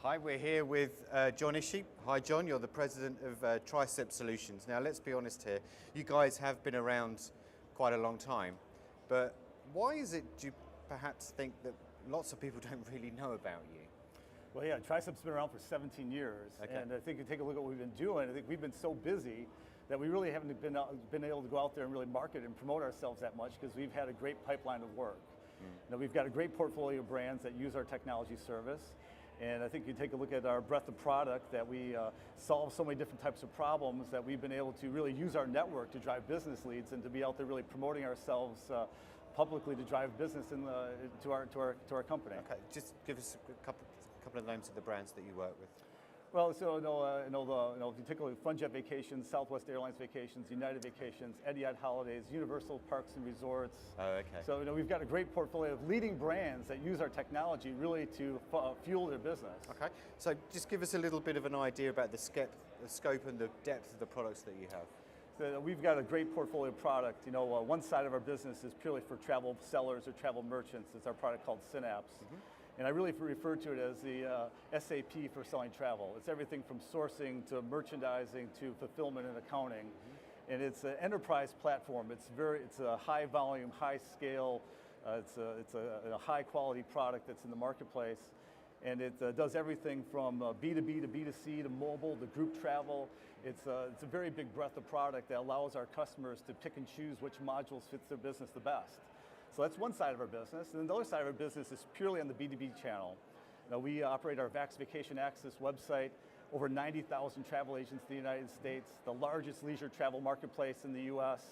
Hi, we're here with John Ische. Hi John, you're the president of Trisept Solutions. Now let's be honest here, you guys have been around quite a long time, but why is it, do you perhaps think that lots of people don't really know about you? Well, yeah, Tricept's been around for 17 years, Okay. and I think you take a look at what we've been doing, I think we've been so busy that we really haven't been able to go out there and really market and promote ourselves that much because we've had a great pipeline of work. Now, we've got a great portfolio of brands that use our technology service, and I think you take a look at our breadth of product that we solve so many different types of problems that we've been able to really use our network to drive business leads and to be out there really promoting ourselves publicly to drive business to our company. Okay, just give us a couple of names of the brands that you work with. Well, so if you take a look at FunJet Vacations, Southwest Airlines Vacations, United Vacations, Etihad Holidays, Universal Parks and Resorts. Oh, okay. So we've got a great portfolio of leading brands that use our technology really to fuel their business. Okay, so just give us a little bit of an idea about the scope and the depth of the products that you have. So we've got a great portfolio of product. One side of our business is purely for travel sellers or travel merchants. It's our product called Synapse. And I really refer to it as the SAP for selling travel. It's everything from sourcing to merchandising to fulfillment and accounting. And it's an enterprise platform. It's a high volume, high scale, it's a high quality product that's in the marketplace. And it does everything from B2B to B2C to mobile to group travel. It's a very big breadth of product that allows our customers to pick and choose which modules fits their business the best. So that's one side of our business. And then the other side of our business is purely on the B2B channel. Now, we operate our Vax Vacation Access website, over 90,000 travel agents in the United States, the largest leisure travel marketplace in the US.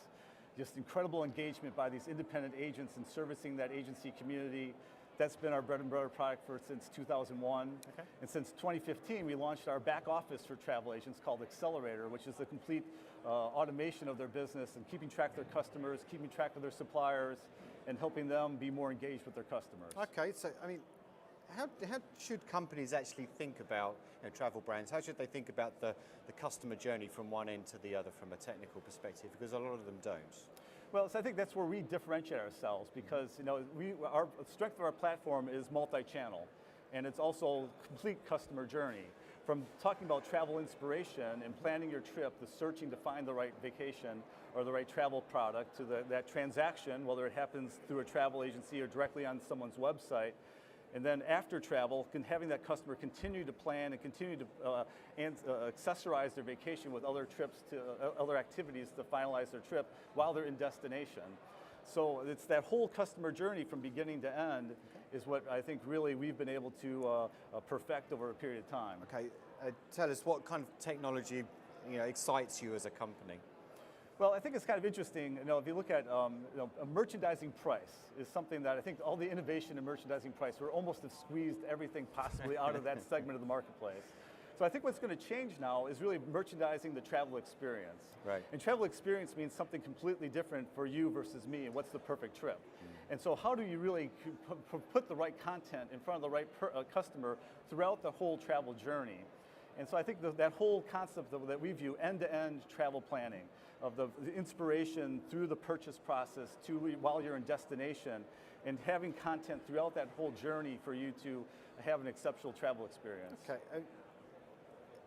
Just incredible engagement by these independent agents in servicing that agency community. That's been our bread and butter product since 2001. Okay. And since 2015, we launched our back office for travel agents called Accelerator, which is the complete automation of their business and keeping track of their customers, keeping track of their suppliers, and helping them be more engaged with their customers. Okay, so I mean, how should companies actually think about travel brands? How should they think about the customer journey from one end to the other from a technical perspective? Because a lot of them don't. Well, so I think that's where we differentiate ourselves because our strength of our platform is multi-channel, and it's also complete customer journey. From talking about travel inspiration and planning your trip, the searching to find the right vacation or the right travel product, to that transaction, whether it happens through a travel agency or directly on someone's website. And then after travel, having that customer continue to plan and continue to accessorize their vacation with other trips other activities to finalize their trip while they're in destination. So it's that whole customer journey from beginning to end is what I think really we've been able to perfect over a period of time. Okay, tell us what kind of technology excites you as a company? Well, I think it's kind of interesting, if you look at a merchandising price is something that I think all the innovation in merchandising price, we're almost have squeezed everything possibly out of that segment of the marketplace. So I think what's going to change now is really merchandising the travel experience. Right. And travel experience means something completely different for you versus me, and what's the perfect trip. And so how do you really put the right content in front of the right customer throughout the whole travel journey? And so I think that whole concept that we view end-to-end travel planning, of the inspiration through the purchase process to while you're in destination, and having content throughout that whole journey for you to have an exceptional travel experience. Okay.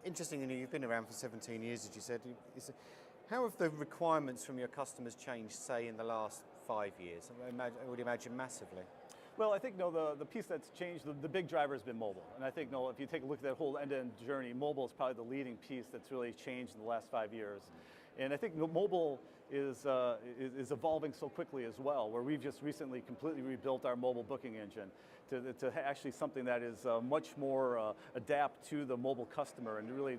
Interesting, you've been around for 17 years, as you said. How have the requirements from your customers changed, say, in the last 5 years? I would imagine massively. Well, I think the piece that's changed, the big driver has been mobile. And I think if you take a look at that whole end-to-end journey, mobile is probably the leading piece that's really changed in the last 5 years. And I think mobile is evolving so quickly as well, where we've just recently completely rebuilt our mobile booking engine to actually something that is much more adapt to the mobile customer. And really,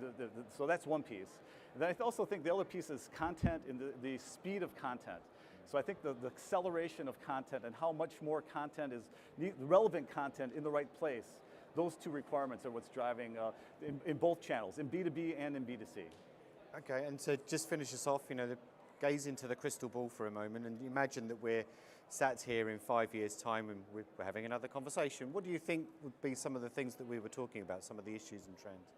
so that's one piece. And then I also think the other piece is content and the speed of content. So I think the acceleration of content and how much more content is relevant content in the right place, those two requirements are what's driving in both channels, in B2B and in B2C. Okay, and to just finish us off, gaze into the crystal ball for a moment and imagine that we're sat here in 5 years' time and we're having another conversation. What do you think would be some of the things that we were talking about, some of the issues and trends?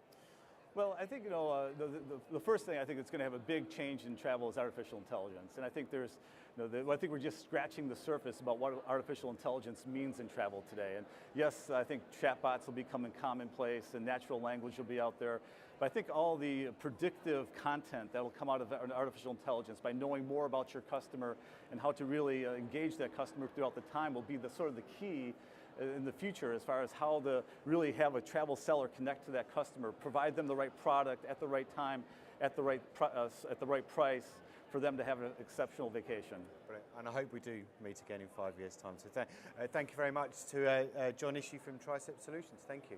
Well, I think the first thing I think that's going to have a big change in travel is artificial intelligence, and I think there's, I think we're just scratching the surface about what artificial intelligence means in travel today. And yes, I think chatbots will become commonplace, and natural language will be out there. But I think all the predictive content that will come out of artificial intelligence by knowing more about your customer and how to really engage that customer throughout the time will be the sort of the key in the future as far as how to really have a travel seller connect to that customer, provide them the right product at the right time, at the right price for them to have an exceptional vacation. Brilliant. And I hope we do meet again in 5 years' time. So thank you very much to John Ische from Trisept Solutions. Thank you.